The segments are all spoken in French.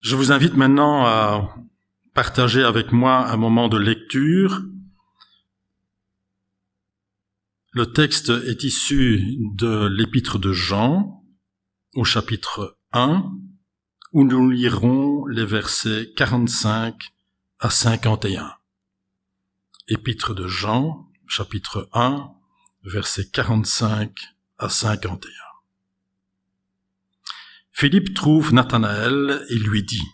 Je vous invite maintenant à partager avec moi un moment de lecture. Le texte est issu de l'épître de Jean, au chapitre 1, où nous lirons les versets 45 à 51. Épître de Jean, chapitre 1, versets 45 à 51. Philippe trouve Nathanaël et lui dit :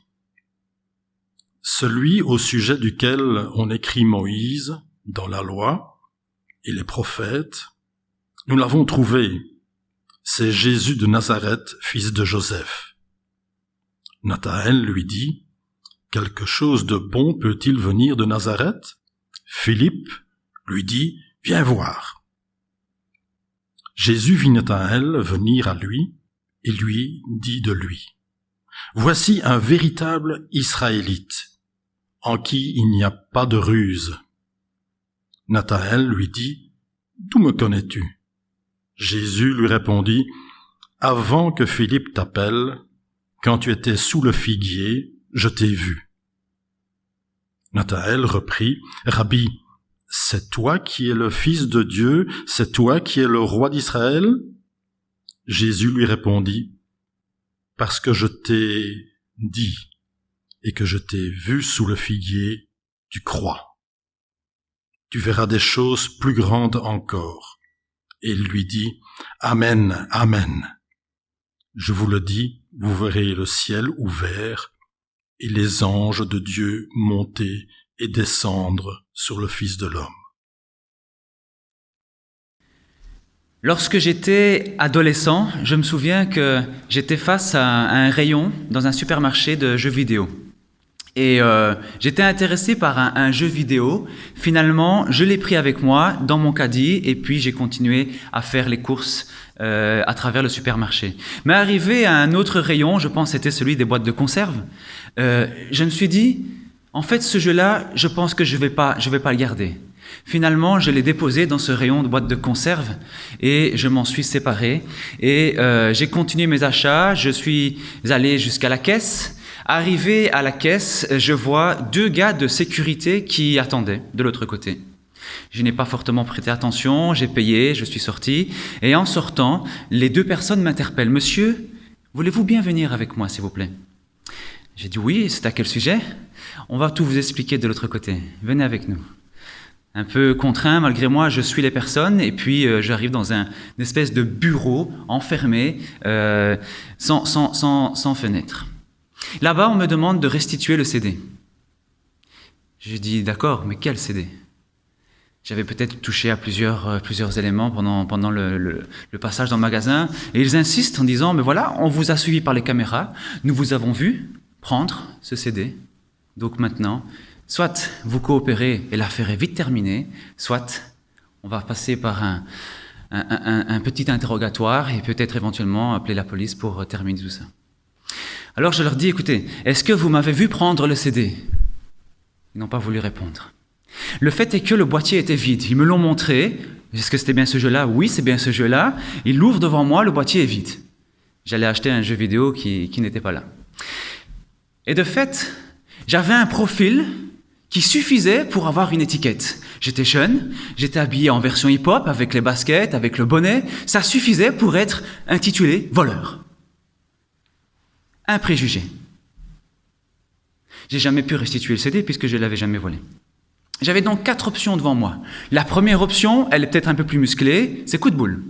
« Celui au sujet duquel on écrit Moïse dans la loi et les prophètes, nous l'avons trouvé, c'est Jésus de Nazareth, fils de Joseph. » Nathanaël lui dit : « Quelque chose de bon peut-il venir de Nazareth ? » Philippe lui dit : « Viens voir. » Jésus vit Nathanaël venir à lui et lui dit de lui : « Voici un véritable Israélite, en qui il n'y a pas de ruse. » Nathanaël lui dit : « D'où me connais-tu ? » Jésus lui répondit : « Avant que Philippe t'appelle, quand tu étais sous le figuier, je t'ai vu. » Nathanaël reprit : « Rabbi, c'est toi qui es le Fils de Dieu, c'est toi qui es le roi d'Israël ? » Jésus lui répondit : « Parce que je t'ai dit et que je t'ai vu sous le figuier, tu crois. Tu verras des choses plus grandes encore. » Et il lui dit : « Amen, amen. Je vous le dis, vous verrez le ciel ouvert et les anges de Dieu monter et descendre sur le Fils de l'homme. » Lorsque j'étais adolescent, je me souviens que j'étais face à un rayon dans un supermarché de jeux vidéo. Et j'étais intéressé par un jeu vidéo. Finalement, je l'ai pris avec moi dans mon caddie et puis j'ai continué à faire les courses à travers le supermarché. Mais arrivé à un autre rayon, je pense que c'était celui des boîtes de conserve, je me suis dit, en fait, ce jeu-là, je pense que je vais pas le garder. Finalement, je l'ai déposé dans ce rayon de boîtes de conserve et je m'en suis séparé. Et j'ai continué mes achats, je suis allé jusqu'à la caisse. Arrivé à la caisse, je vois deux gars de sécurité qui attendaient de l'autre côté. Je n'ai pas fortement prêté attention, j'ai payé, je suis sorti. Et en sortant, les deux personnes m'interpellent. « Monsieur, voulez-vous bien venir avec moi, s'il vous plaît ?» J'ai dit « Oui, c'est à quel sujet ?»« On va tout vous expliquer de l'autre côté. Venez avec nous. » Un peu contraint, malgré moi, je suis les personnes et puis j'arrive dans une espèce de bureau enfermé, sans fenêtre. Là-bas, on me demande de restituer le CD. J'ai dit, d'accord, mais quel CD ? J'avais peut-être touché à plusieurs éléments pendant le passage dans le magasin. Et ils insistent en disant, mais voilà, on vous a suivi par les caméras, nous vous avons vu prendre ce CD. Donc maintenant, soit vous coopérez et l'affaire est vite terminée, soit on va passer par un petit interrogatoire et peut-être éventuellement appeler la police pour terminer tout ça. Alors je leur dis, écoutez, est-ce que vous m'avez vu prendre le CD ? Ils n'ont pas voulu répondre. Le fait est que le boîtier était vide. Ils me l'ont montré. Est-ce que c'était bien ce jeu-là ? Oui, c'est bien ce jeu-là. Ils l'ouvrent devant moi, le boîtier est vide. J'allais acheter un jeu vidéo qui n'était pas là. Et de fait, j'avais un profil qui suffisait pour avoir une étiquette. J'étais jeune, j'étais habillé en version hip-hop, avec les baskets, avec le bonnet. Ça suffisait pour être intitulé voleur. Un préjugé. J'ai jamais pu restituer le CD puisque je ne l'avais jamais volé. J'avais donc 4 options devant moi. La première option, elle est peut-être un peu plus musclée, c'est coup de boule.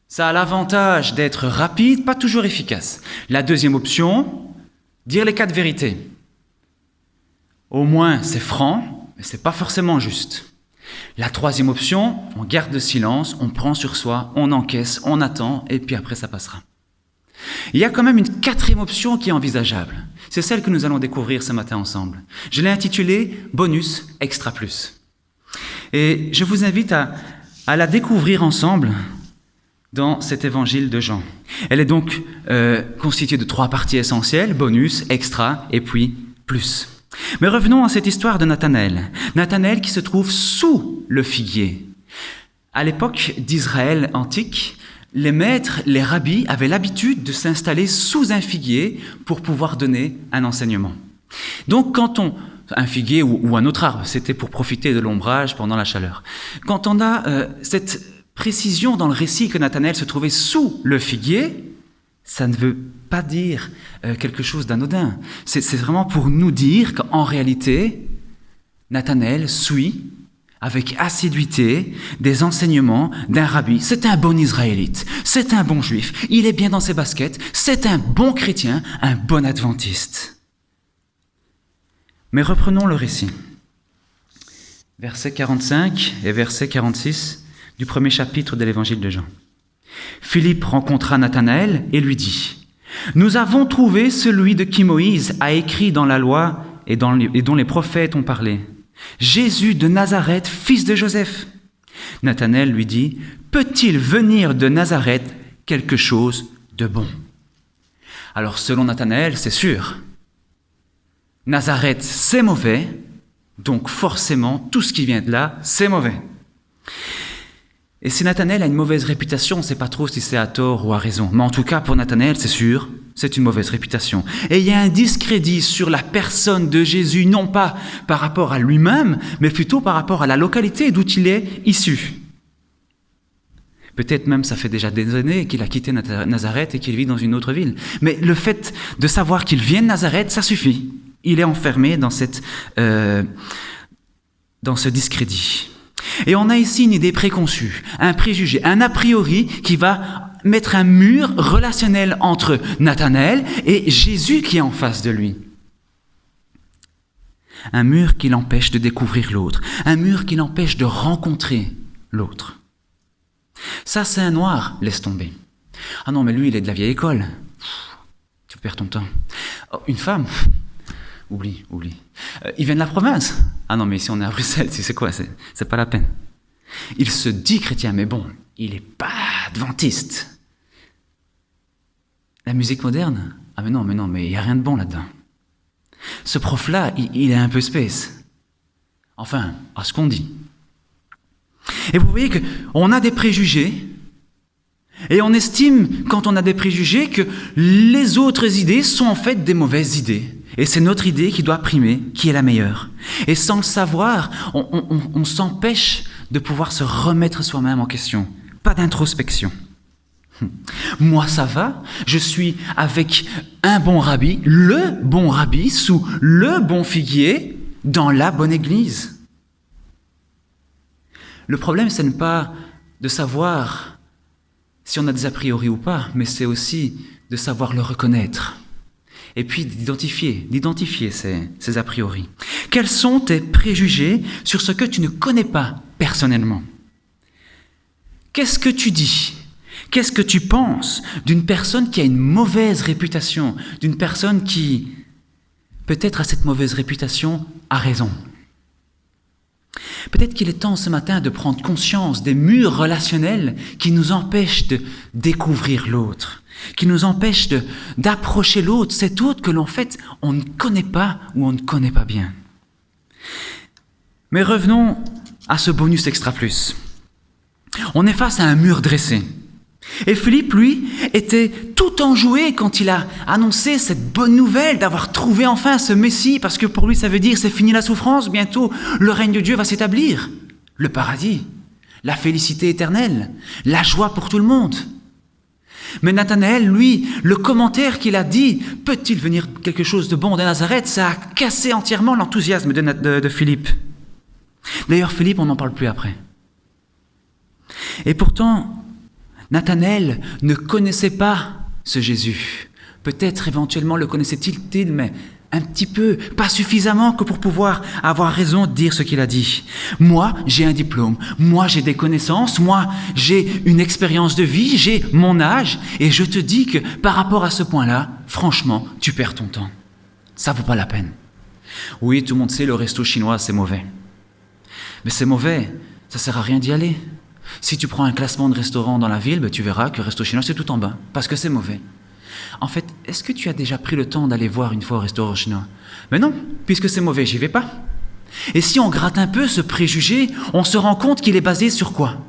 Ça a l'avantage d'être rapide, pas toujours efficace. La deuxième option, dire les 4 vérités. Au moins, c'est franc, mais c'est pas forcément juste. La troisième option, on garde le silence, on prend sur soi, on encaisse, on attend, et puis après ça passera. Il y a quand même une 4e option qui est envisageable. C'est celle que nous allons découvrir ce matin ensemble. Je l'ai intitulée « Bonus Extra Plus ». Et je vous invite à la découvrir ensemble dans cet évangile de Jean. Elle est donc constituée de 3 parties essentielles, bonus, extra et puis plus. Mais revenons à cette histoire de Nathanaël. Nathanaël qui se trouve sous le figuier. À l'époque d'Israël antique, les maîtres, les rabbis avaient l'habitude de s'installer sous un figuier pour pouvoir donner un enseignement. Donc un figuier ou un autre arbre, c'était pour profiter de l'ombrage pendant la chaleur. Quand on a cette précision dans le récit que Nathanaël se trouvait sous le figuier, ça ne veut pas dire quelque chose d'anodin. C'est vraiment pour nous dire qu'en réalité, Nathanaël suit avec assiduité des enseignements d'un rabbi. C'est un bon Israélite, c'est un bon juif, il est bien dans ses baskets, c'est un bon chrétien, un bon adventiste. Mais reprenons le récit. Versets 45 et verset 46 du premier chapitre de l'évangile de Jean. Philippe rencontra Nathanaël et lui dit : « Nous avons trouvé celui de qui Moïse a écrit dans la loi et dont les prophètes ont parlé. Jésus de Nazareth, fils de Joseph. » Nathanaël lui dit : « Peut-il venir de Nazareth quelque chose de bon ?» Alors selon Nathanaël, c'est sûr. Nazareth, c'est mauvais, donc forcément, tout ce qui vient de là, c'est mauvais. Et si Nathanaël a une mauvaise réputation, on ne sait pas trop si c'est à tort ou à raison. Mais en tout cas, pour Nathanaël, c'est sûr, c'est une mauvaise réputation. Et il y a un discrédit sur la personne de Jésus, non pas par rapport à lui-même, mais plutôt par rapport à la localité d'où il est issu. Peut-être même ça fait déjà des années qu'il a quitté Nazareth et qu'il vit dans une autre ville. Mais le fait de savoir qu'il vient de Nazareth, ça suffit. Il est enfermé dans ce discrédit. Et on a ici une idée préconçue, un préjugé, un a priori qui va mettre un mur relationnel entre Nathanaël et Jésus qui est en face de lui. Un mur qui l'empêche de découvrir l'autre, un mur qui l'empêche de rencontrer l'autre. Ça, c'est un noir, laisse tomber. Ah non, mais lui, il est de la vieille école. Tu perds ton temps. Oh, une femme. Oublie. Il vient de la province. Ah non, mais ici on est à Bruxelles, c'est quoi, c'est pas la peine. Il se dit chrétien, mais bon, il est pas adventiste. La musique moderne ? Ah mais non, mais il n'y a rien de bon là-dedans. Ce prof-là, il est un peu space. Enfin, à ce qu'on dit. Et vous voyez qu'on a des préjugés, et on estime, quand on a des préjugés, que les autres idées sont en fait des mauvaises idées. Et c'est notre idée qui doit primer, qui est la meilleure. Et sans le savoir, on s'empêche de pouvoir se remettre soi-même en question. Pas d'introspection. Moi, ça va, je suis avec un bon rabbi, le bon rabbi, sous le bon figuier, dans la bonne église. Le problème, ce n'est pas de savoir si on a des a priori ou pas, mais c'est aussi de savoir le reconnaître. Et puis d'identifier ces a priori. Quels sont tes préjugés sur ce que tu ne connais pas personnellement ? Qu'est-ce que tu dis ? Qu'est-ce que tu penses d'une personne qui a une mauvaise réputation, d'une personne qui, peut-être à cette mauvaise réputation, a raison ? Peut-être qu'il est temps ce matin de prendre conscience des murs relationnels qui nous empêchent de découvrir l'autre, qui nous empêchent d'approcher l'autre, cet autre que l'on fait, on ne connaît pas ou on ne connaît pas bien. Mais revenons à ce bonus extra plus. On est face à un mur dressé. Et Philippe, lui, était tout enjoué quand il a annoncé cette bonne nouvelle d'avoir trouvé enfin ce Messie, parce que pour lui, ça veut dire c'est fini la souffrance, bientôt le règne de Dieu va s'établir. Le paradis, la félicité éternelle, la joie pour tout le monde. Mais Nathanaël, lui, le commentaire qu'il a dit, peut-il venir quelque chose de bon de Nazareth, ça a cassé entièrement l'enthousiasme de Philippe. D'ailleurs, Philippe, on n'en parle plus après. Et pourtant, Nathanaël ne connaissait pas ce Jésus. Peut-être éventuellement le connaissait-il, mais un petit peu, pas suffisamment que pour pouvoir avoir raison de dire ce qu'il a dit. Moi, j'ai un diplôme, moi j'ai des connaissances, moi j'ai une expérience de vie, j'ai mon âge, et je te dis que par rapport à ce point-là, franchement, tu perds ton temps. Ça vaut pas la peine. Oui, tout le monde sait, le resto chinois, c'est mauvais. Mais c'est mauvais, ça sert à rien d'y aller. Si tu prends un classement de restaurants dans la ville, tu verras que Resto Chinois, c'est tout en bas, parce que c'est mauvais. En fait, est-ce que tu as déjà pris le temps d'aller voir une fois au restaurant chinois ? Mais non, puisque c'est mauvais, j'y vais pas. Et si on gratte un peu ce préjugé, on se rend compte qu'il est basé sur quoi ?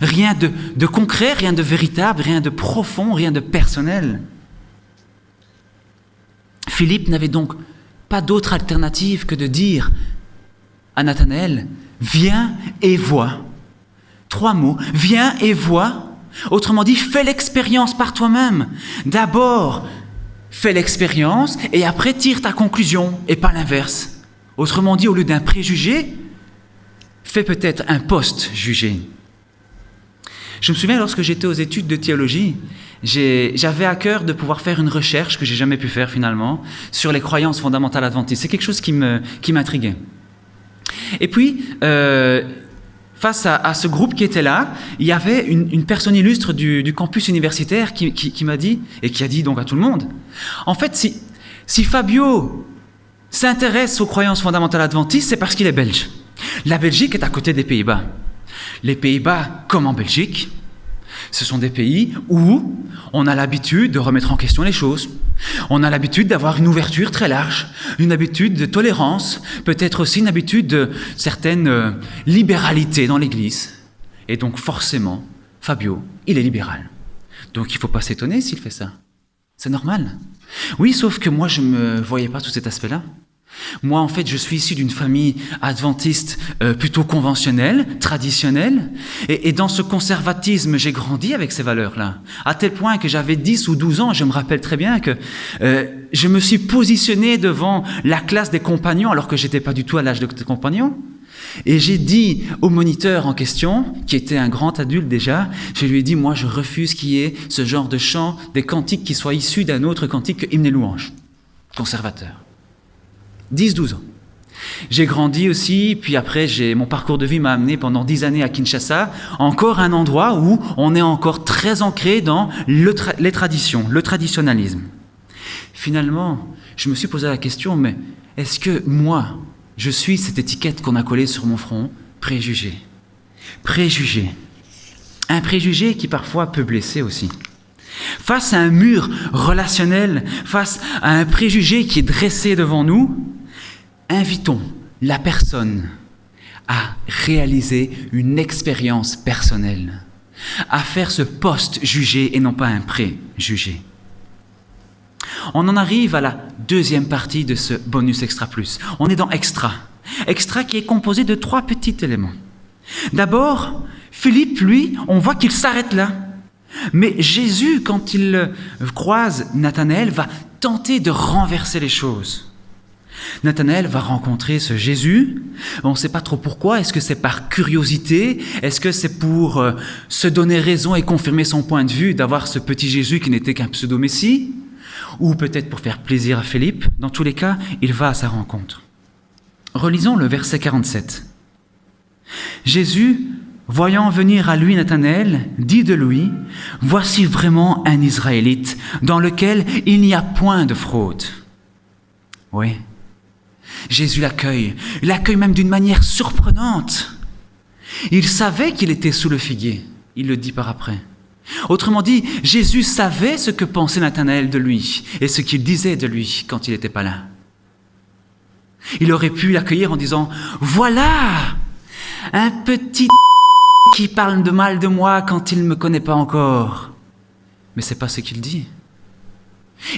Rien de concret, rien de véritable, rien de profond, rien de personnel. Philippe n'avait donc pas d'autre alternative que de dire à Nathanaël, viens et vois. 3 mots, viens et vois. Autrement dit, fais l'expérience par toi-même. D'abord, fais l'expérience et après tire ta conclusion et pas l'inverse. Autrement dit, au lieu d'un préjugé, fais peut-être un post-jugé. Je me souviens, lorsque j'étais aux études de théologie, j'avais à cœur de pouvoir faire une recherche, que j'ai jamais pu faire finalement, sur les croyances fondamentales adventistes. C'est quelque chose qui m'intriguait. Et puis, face à ce groupe qui était là, il y avait une personne illustre du campus universitaire qui m'a dit, et qui a dit donc à tout le monde, en fait, si Fabio s'intéresse aux croyances fondamentales adventistes, c'est parce qu'il est belge. La Belgique est à côté des Pays-Bas. Les Pays-Bas, comme en Belgique, ce sont des pays où on a l'habitude de remettre en question les choses. On a l'habitude d'avoir une ouverture très large, une habitude de tolérance, peut-être aussi une habitude de certaine libéralité dans l'Église. Et donc forcément, Fabio, il est libéral. Donc il ne faut pas s'étonner s'il fait ça. C'est normal. Oui, sauf que moi, je ne me voyais pas tout cet aspect-là. Moi, en fait, je suis issu d'une famille adventiste plutôt conventionnelle, traditionnelle. Et dans ce conservatisme, j'ai grandi avec ces valeurs-là. À tel point que j'avais 10 ou 12 ans, je me rappelle très bien que je me suis positionné devant la classe des compagnons, alors que je n'étais pas du tout à l'âge des compagnons. Et j'ai dit au moniteur en question, qui était un grand adulte déjà, je lui ai dit, moi, je refuse qu'il y ait ce genre de chant, des cantiques qui soient issus d'un autre cantique que Hymne et Louange. Conservateur. 10-12 ans. J'ai grandi aussi, puis après, mon parcours de vie m'a amené pendant 10 années à Kinshasa, encore un endroit où on est encore très ancré dans les traditions, le traditionnalisme. Finalement, je me suis posé la question, mais est-ce que moi, je suis cette étiquette qu'on a collée sur mon front, préjugé? Préjugé. Un préjugé qui parfois peut blesser aussi. Face à un mur relationnel, face à un préjugé qui est dressé devant nous, invitons la personne à réaliser une expérience personnelle, à faire ce post-jugé et non pas un pré-jugé. On en arrive à la deuxième partie de ce bonus extra plus. On est dans extra. Extra qui est composé de 3 petits éléments. D'abord, Philippe, lui, on voit qu'il s'arrête là. Mais Jésus, quand il croise Nathanaël, va tenter de renverser les choses. Nathanaël va rencontrer ce Jésus. On ne sait pas trop pourquoi. Est-ce que c'est par curiosité? Est-ce que c'est pour se donner raison et confirmer son point de vue d'avoir ce petit Jésus qui n'était qu'un pseudo-messie? Ou peut-être pour faire plaisir à Philippe? Dans tous les cas, il va à sa rencontre. Relisons le verset 47. Jésus, voyant venir à lui Nathanaël, dit de lui, « Voici vraiment un Israélite dans lequel il n'y a point de fraude. » Oui, Jésus l'accueille. Il l'accueille même d'une manière surprenante. Il savait qu'il était sous le figuier. Il le dit par après. Autrement dit, Jésus savait ce que pensait Nathanaël de lui et ce qu'il disait de lui quand il n'était pas là. Il aurait pu l'accueillir en disant « Voilà un petit qui parle de mal de moi quand il ne me connaît pas encore. » Mais ce n'est pas ce qu'il dit.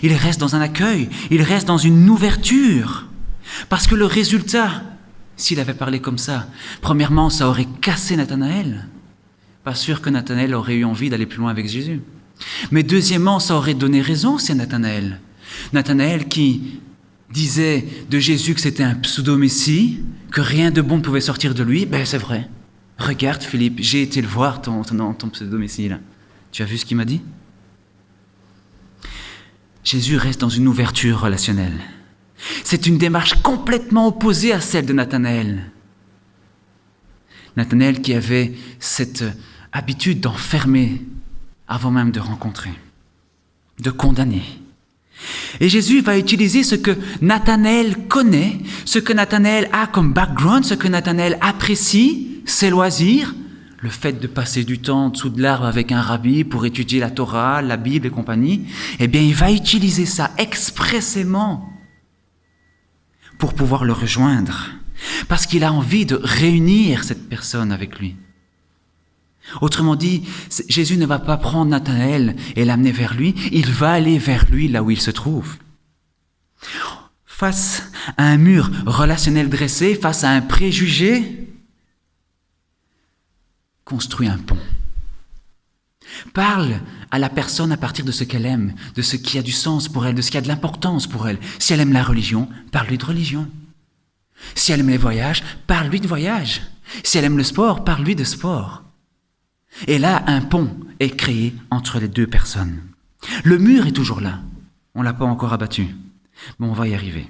Il reste dans un accueil, il reste dans une ouverture. Parce que le résultat, s'il avait parlé comme ça, premièrement, ça aurait cassé Nathanaël. Pas sûr que Nathanaël aurait eu envie d'aller plus loin avec Jésus. Mais deuxièmement, ça aurait donné raison aussi à Nathanaël. Nathanaël qui disait de Jésus que c'était un pseudo-messie, que rien de bon ne pouvait sortir de lui, ben c'est vrai. Regarde Philippe, j'ai été le voir, ton pseudo-messie là. Tu as vu ce qu'il m'a dit? Jésus reste dans une ouverture relationnelle. C'est une démarche complètement opposée à celle de Nathanaël. Nathanaël qui avait cette habitude d'enfermer avant même de rencontrer, de condamner. Et Jésus va utiliser ce que Nathanaël connaît, ce que Nathanaël a comme background, ce que Nathanaël apprécie, ses loisirs, le fait de passer du temps en dessous de l'arbre avec un rabbi pour étudier la Torah, la Bible et compagnie, eh bien il va utiliser ça expressément pour pouvoir le rejoindre, parce qu'il a envie de réunir cette personne avec lui. Autrement dit, Jésus ne va pas prendre Nathanaël et l'amener vers lui, il va aller vers lui là où il se trouve. Face à un mur relationnel dressé, face à un préjugé, construis un pont. Parle à la personne à partir de ce qu'elle aime, de ce qui a du sens pour elle, de ce qui a de l'importance pour elle. Si elle aime la religion, parle-lui de religion. Si elle aime les voyages, parle-lui de voyages. Si elle aime le sport, parle-lui de sport. Et là, un pont est créé entre les deux personnes. Le mur est toujours là. On ne l'a pas encore abattu. Mais on va y arriver.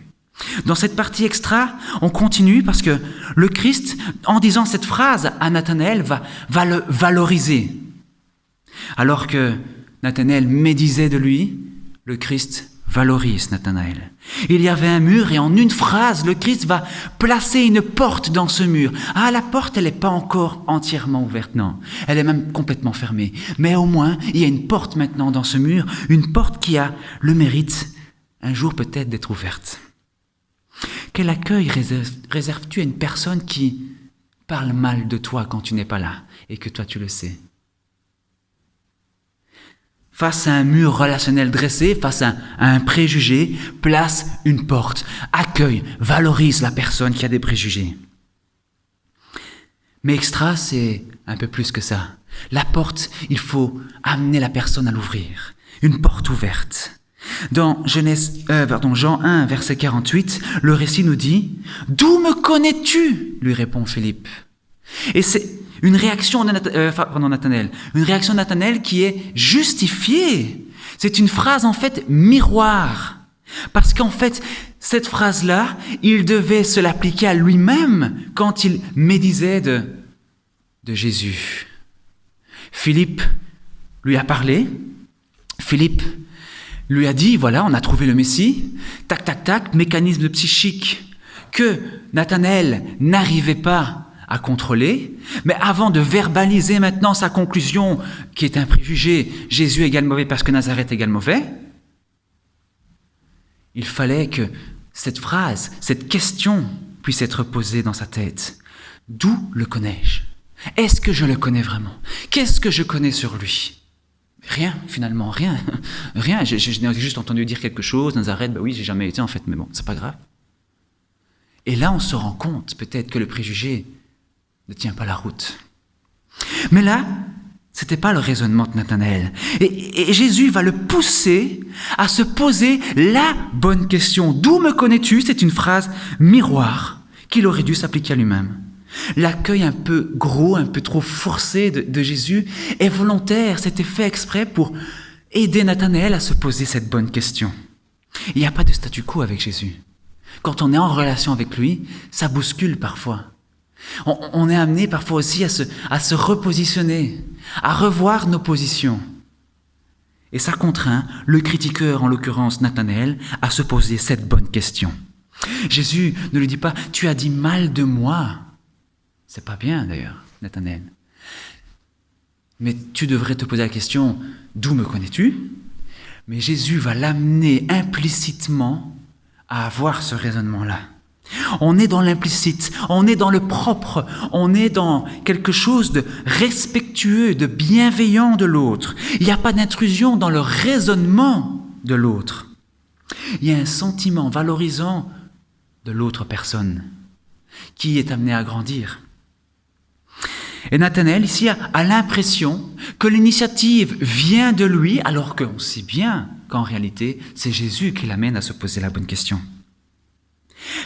Dans cette partie extra, on continue parce que le Christ, en disant cette phrase à Nathanaël, va le valoriser. Alors que Nathanaël médisait de lui, le Christ valorise Nathanaël. Il y avait un mur et en une phrase, le Christ va placer une porte dans ce mur. Ah, la porte, elle n'est pas encore entièrement ouverte, non. Elle est même complètement fermée. Mais au moins, il y a une porte maintenant dans ce mur, une porte qui a le mérite, un jour peut-être, d'être ouverte. Quel accueil réserves-tu à une personne qui parle mal de toi quand tu n'es pas là et que toi tu le sais? Face à un mur relationnel dressé, face à un préjugé, place une porte, accueille, valorise la personne qui a des préjugés. Mais extra, c'est un peu plus que ça. La porte, il faut amener la personne à l'ouvrir. Une porte ouverte. Dans Jean 1, verset 48, le récit nous dit « D'où me connais-tu » lui répond Philippe. Et c'est une réaction de Nathanaël qui est justifiée. C'est une phrase en fait miroir. Parce qu'en fait, cette phrase-là, il devait se l'appliquer à lui-même quand il médisait de Jésus. Philippe lui a parlé. Philippe lui a dit, voilà, on a trouvé le Messie. Tac, tac, tac, mécanisme psychique que Nathanaël n'arrivait pas à contrôler, mais avant de verbaliser maintenant sa conclusion, qui est un préjugé, Jésus égale mauvais parce que Nazareth égale mauvais, il fallait que cette phrase, cette question puisse être posée dans sa tête. D'où le connais-je? Est-ce que je le connais vraiment? Qu'est-ce que je connais sur lui? Rien, finalement, rien. Rien, j'ai juste entendu dire quelque chose, Nazareth, oui, j'ai jamais été en fait, mais bon, c'est pas grave. Et là, on se rend compte peut-être que le préjugé ne tient pas la route. Mais là, c'était pas le raisonnement de Nathanaël. Et Jésus va le pousser à se poser la bonne question. D'où me connais-tu? C'est une phrase miroir qu'il aurait dû s'appliquer à lui-même. L'accueil un peu gros, un peu trop forcé de Jésus est volontaire, c'était fait exprès pour aider Nathanaël à se poser cette bonne question. Il n'y a pas de statu quo avec Jésus. Quand on est en relation avec lui, ça bouscule parfois. On est amené parfois aussi à se repositionner, à revoir nos positions. Et ça contraint le critiqueur, en l'occurrence Nathanaël, à se poser cette bonne question. Jésus ne lui dit pas « tu as dit mal de moi ». C'est pas bien d'ailleurs, Nathanaël. Mais tu devrais te poser la question « d'où me connais-tu » Mais Jésus va l'amener implicitement à avoir ce raisonnement-là. On est dans l'implicite, on est dans le propre, on est dans quelque chose de respectueux, de bienveillant de l'autre. Il n'y a pas d'intrusion dans le raisonnement de l'autre. Il y a un sentiment valorisant de l'autre personne qui est amené à grandir. Et Nathanaël, ici, a l'impression que l'initiative vient de lui, alors qu'on sait bien qu'en réalité, c'est Jésus qui l'amène à se poser la bonne question.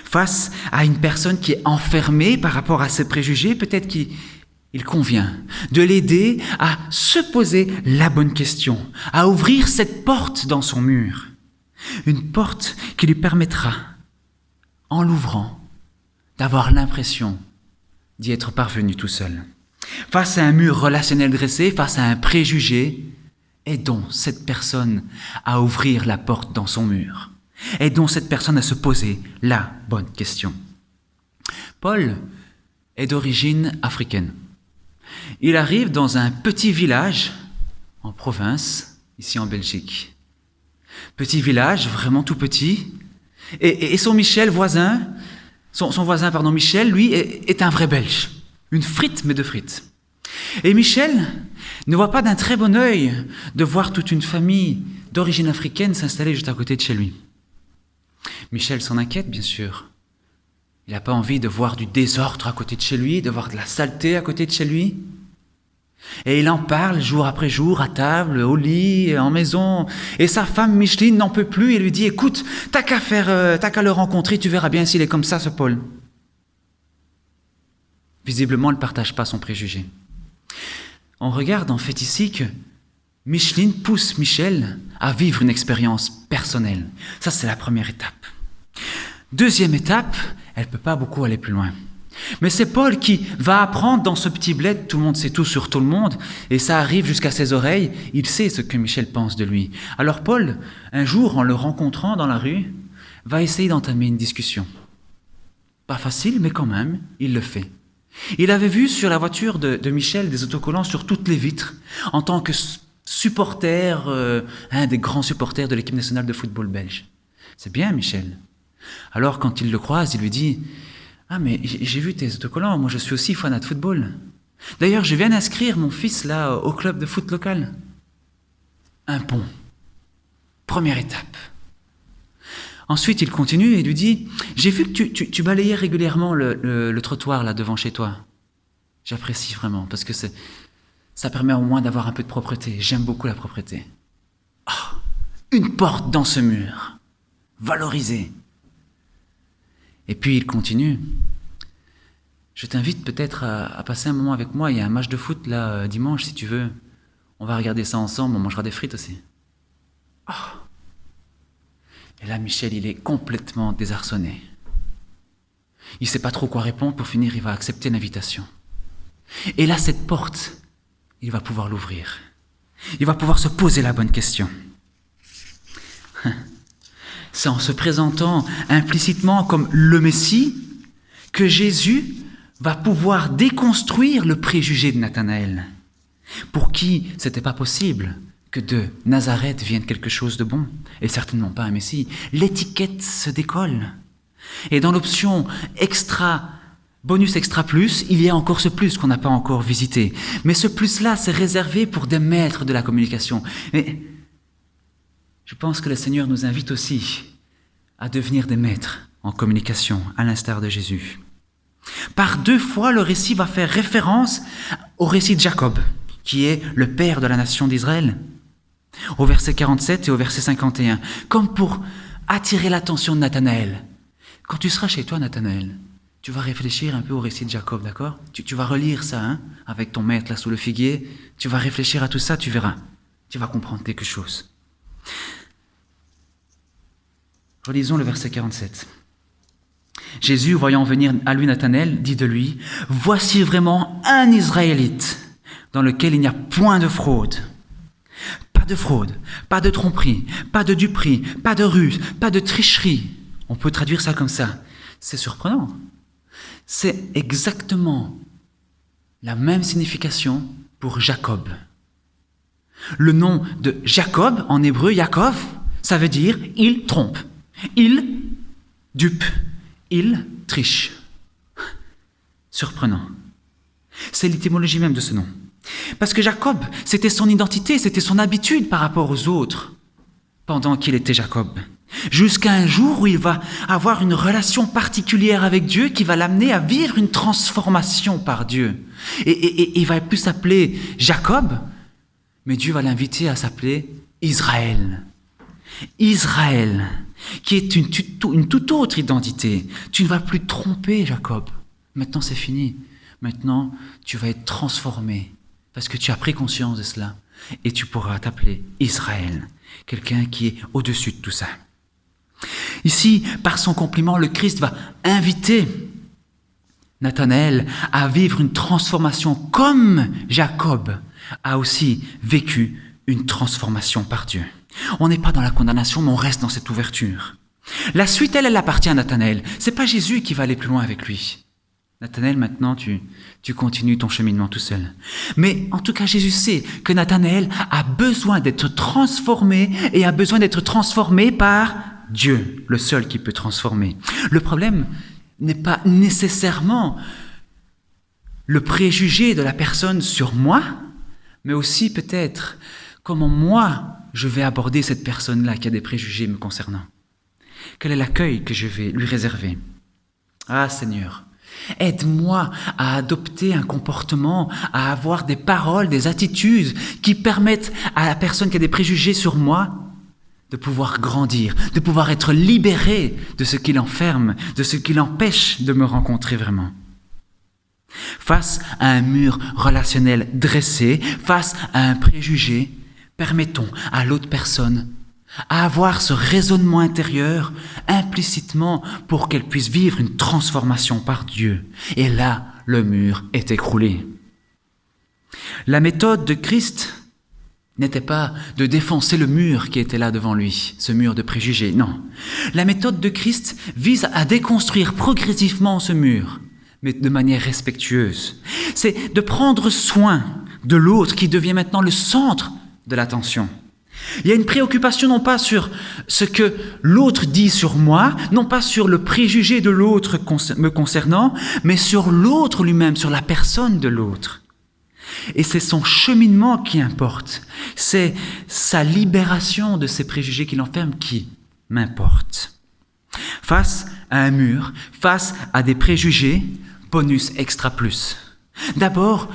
Face à une personne qui est enfermée par rapport à ses préjugés, peut-être qu'il convient de l'aider à se poser la bonne question, à ouvrir cette porte dans son mur. Une porte qui lui permettra, en l'ouvrant, d'avoir l'impression d'y être parvenu tout seul. Face à un mur relationnel dressé, face à un préjugé, aidons cette personne à ouvrir la porte dans son mur. Aidons cette personne à se poser la bonne question. Paul est d'origine africaine. Il arrive dans un petit village en province, ici en Belgique. Petit village, vraiment tout petit. Et son voisin, Michel, lui, est un vrai Belge. Une frite, mais de frites. Et Michel ne voit pas d'un très bon œil de voir toute une famille d'origine africaine s'installer juste à côté de chez lui. Michel s'en inquiète, bien sûr. Il n'a pas envie de voir du désordre à côté de chez lui, de voir de la saleté à côté de chez lui. Et il en parle jour après jour, à table, au lit, en maison. Et sa femme Micheline n'en peut plus et lui dit « Écoute, t'as qu'à le rencontrer, tu verras bien s'il est comme ça, ce Paul. » Visiblement, elle ne partage pas son préjugé. On regarde en fait ici que Micheline pousse Michel à vivre une expérience personnelle. Ça, c'est la première étape. Deuxième étape, elle ne peut pas beaucoup aller plus loin. Mais c'est Paul qui va apprendre dans ce petit bled, tout le monde sait tout sur tout le monde, et ça arrive jusqu'à ses oreilles, il sait ce que Michel pense de lui. Alors Paul, un jour, en le rencontrant dans la rue, va essayer d'entamer une discussion. Pas facile, mais quand même, il le fait. Il avait vu sur la voiture de Michel des autocollants sur toutes les vitres, en tant que supporter, un des grands supporters de l'équipe nationale de football belge. C'est bien, Michel. Alors, quand il le croise, il lui dit « Ah, mais j'ai vu tes autocollants, moi je suis aussi fanat de football. D'ailleurs, je viens d'inscrire mon fils là au club de foot local. » Un pont. Première étape. Ensuite, il continue et lui dit « J'ai vu que tu balayais régulièrement le trottoir là devant chez toi. J'apprécie vraiment parce que ça permet au moins d'avoir un peu de propreté. J'aime beaucoup la propreté. Oh, une porte dans ce mur. Valorisée. » Et puis il continue. « Je t'invite peut-être à passer un moment avec moi. Il y a un match de foot là dimanche si tu veux. On va regarder ça ensemble, on mangera des frites aussi. » Oh. Et là, Michel, il est complètement désarçonné. Il ne sait pas trop quoi répondre. Pour finir, il va accepter l'invitation. Et là, cette porte, il va pouvoir l'ouvrir. Il va pouvoir se poser la bonne question. C'est en se présentant implicitement comme le Messie que Jésus va pouvoir déconstruire le préjugé de Nathanaël, pour qui ce n'était pas possible que de Nazareth vienne quelque chose de bon, et certainement pas un Messie. L'étiquette se décolle. Et dans l'option extra, bonus extra plus, il y a encore ce plus qu'on n'a pas encore visité. Mais ce plus-là, c'est réservé pour des maîtres de la communication. Mais je pense que le Seigneur nous invite aussi à devenir des maîtres en communication, à l'instar de Jésus. Par 2 fois, le récit va faire référence au récit de Jacob, qui est le père de la nation d'Israël, au verset 47 et au verset 51, comme pour attirer l'attention de Nathanaël. Quand tu seras chez toi, Nathanaël, tu vas réfléchir un peu au récit de Jacob, d'accord ? Tu vas relire ça, avec ton maître là sous le figuier, tu vas réfléchir à tout ça, tu verras, tu vas comprendre quelque chose. Relisons le verset 47. Jésus, voyant venir à lui Nathanaël, dit de lui, « Voici vraiment un Israélite dans lequel il n'y a point de fraude. » Pas de fraude, pas de tromperie, pas de duperie, pas de ruse, pas de tricherie. On peut traduire ça comme ça. C'est surprenant. C'est exactement la même signification pour Jacob. Le nom de Jacob, en hébreu, Yaakov, ça veut dire « il trompe ». Il dupe, il triche. Surprenant. C'est l'étymologie même de ce nom. Parce que Jacob, c'était son identité, c'était son habitude par rapport aux autres, pendant qu'il était Jacob. Jusqu'à un jour où il va avoir une relation particulière avec Dieu qui va l'amener à vivre une transformation par Dieu. Et il va plus s'appeler Jacob, mais Dieu va l'inviter à s'appeler Israël. Israël, qui est une toute autre identité. Tu ne vas plus te tromper, Jacob. Maintenant, c'est fini. Maintenant, tu vas être transformé parce que tu as pris conscience de cela et tu pourras t'appeler Israël, quelqu'un qui est au-dessus de tout ça. Ici, par son compliment, le Christ va inviter Nathanaël à vivre une transformation comme Jacob a aussi vécu une transformation par Dieu. On n'est pas dans la condamnation, mais on reste dans cette ouverture. La suite, elle appartient à Nathanaël. C'est pas Jésus qui va aller plus loin avec lui. Nathanaël, maintenant, tu continues ton cheminement tout seul. Mais en tout cas, Jésus sait que Nathanaël a besoin d'être transformé et a besoin d'être transformé par Dieu, le seul qui peut transformer. Le problème n'est pas nécessairement le préjugé de la personne sur moi, mais aussi peut-être comment moi je vais aborder cette personne-là qui a des préjugés me concernant. Quel est l'accueil que je vais lui réserver? Ah Seigneur, aide-moi à adopter un comportement, à avoir des paroles, des attitudes qui permettent à la personne qui a des préjugés sur moi de pouvoir grandir, de pouvoir être libéré de ce qui l'enferme, de ce qui l'empêche de me rencontrer vraiment. Face à un mur relationnel dressé, face à un préjugé, permettons à l'autre personne à avoir ce raisonnement intérieur implicitement pour qu'elle puisse vivre une transformation par Dieu. Et là, le mur est écroulé. La méthode de Christ n'était pas de défoncer le mur qui était là devant lui, ce mur de préjugés, non. La méthode de Christ vise à déconstruire progressivement ce mur, mais de manière respectueuse. C'est de prendre soin de l'autre qui devient maintenant le centre de l'attention. Il y a une préoccupation non pas sur ce que l'autre dit sur moi, non pas sur le préjugé de l'autre me concernant, mais sur l'autre lui-même, sur la personne de l'autre. Et c'est son cheminement qui importe. C'est sa libération de ces préjugés qui l'enferment qui m'importe. Face à un mur, face à des préjugés, bonus extra plus. D'abord,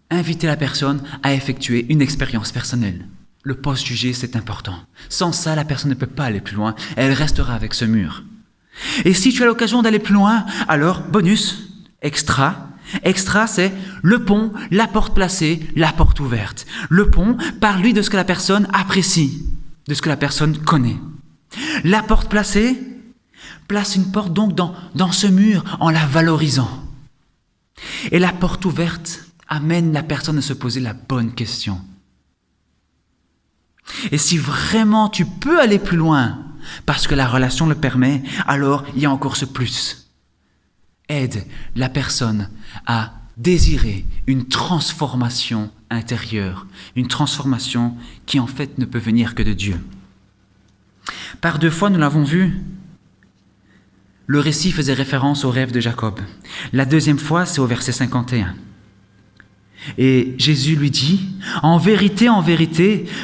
inviter la personne à effectuer une expérience personnelle. Le post-jugé, c'est important. Sans ça, la personne ne peut pas aller plus loin. Elle restera avec ce mur. Et si tu as l'occasion d'aller plus loin, alors, bonus, extra. Extra, c'est le pont, la porte placée, la porte ouverte. Le pont, parle-lui de ce que la personne apprécie, de ce que la personne connaît. La porte placée, place une porte donc dans ce mur en la valorisant. Et la porte ouverte amène la personne à se poser la bonne question. Et si vraiment tu peux aller plus loin, parce que la relation le permet, alors il y a encore ce plus. Aide la personne à désirer une transformation intérieure, une transformation qui en fait ne peut venir que de Dieu. Par 2 fois, nous l'avons vu, le récit faisait référence au rêve de Jacob. La 2e fois, c'est au verset 51. Et Jésus lui dit, « En vérité,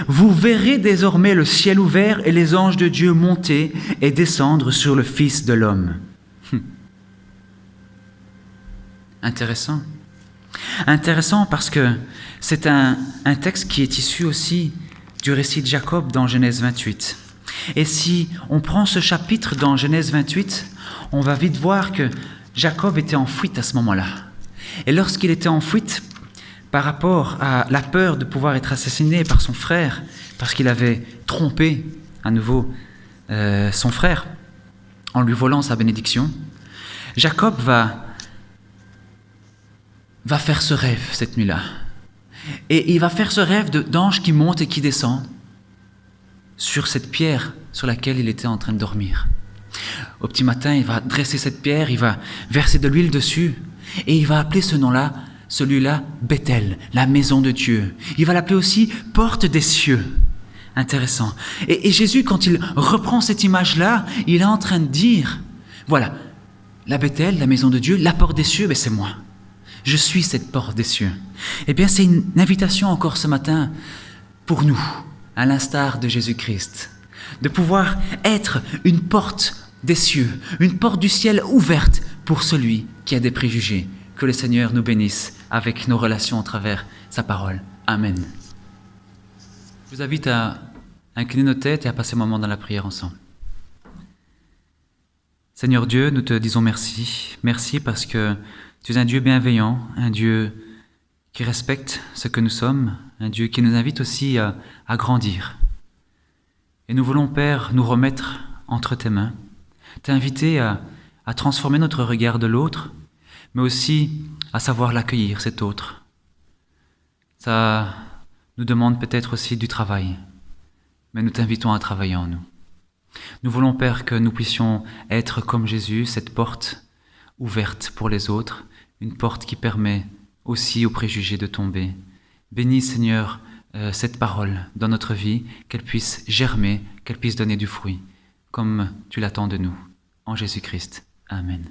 vous verrez désormais le ciel ouvert et les anges de Dieu monter et descendre sur le Fils de l'homme. » Intéressant. Intéressant parce que c'est un texte qui est issu aussi du récit de Jacob dans Genèse 28. Et si on prend ce chapitre dans Genèse 28, on va vite voir que Jacob était en fuite à ce moment-là. Et lorsqu'il était en fuite, par rapport à la peur de pouvoir être assassiné par son frère, parce qu'il avait trompé à nouveau son frère en lui volant sa bénédiction, Jacob va faire ce rêve cette nuit-là. Et il va faire ce rêve d'ange qui monte et qui descend sur cette pierre sur laquelle il était en train de dormir. Au petit matin, il va dresser cette pierre, il va verser de l'huile dessus et il va appeler ce nom-là, celui-là, Bethel, la maison de Dieu. Il va l'appeler aussi porte des cieux. Intéressant. Et Jésus, quand il reprend cette image-là, il est en train de dire, voilà, la Bethel, la maison de Dieu, la porte des cieux, c'est moi. Je suis cette porte des cieux. Eh bien, c'est une invitation encore ce matin pour nous, à l'instar de Jésus-Christ, de pouvoir être une porte des cieux, une porte du ciel ouverte pour celui qui a des préjugés. Que le Seigneur nous bénisse avec nos relations à travers sa parole. Amen. Je vous invite à incliner nos têtes et à passer un moment dans la prière ensemble. Seigneur Dieu, nous te disons merci. Merci parce que tu es un Dieu bienveillant, un Dieu qui respecte ce que nous sommes, un Dieu qui nous invite aussi à grandir. Et nous voulons, Père, nous remettre entre tes mains, t'inviter à transformer notre regard de l'autre, mais aussi à savoir l'accueillir, cet autre. Ça nous demande peut-être aussi du travail, mais nous t'invitons à travailler en nous. Nous voulons, Père, que nous puissions être comme Jésus, cette porte ouverte pour les autres, une porte qui permet aussi aux préjugés de tomber. Bénis, Seigneur, cette parole dans notre vie, qu'elle puisse germer, qu'elle puisse donner du fruit, comme tu l'attends de nous. En Jésus-Christ. Amen.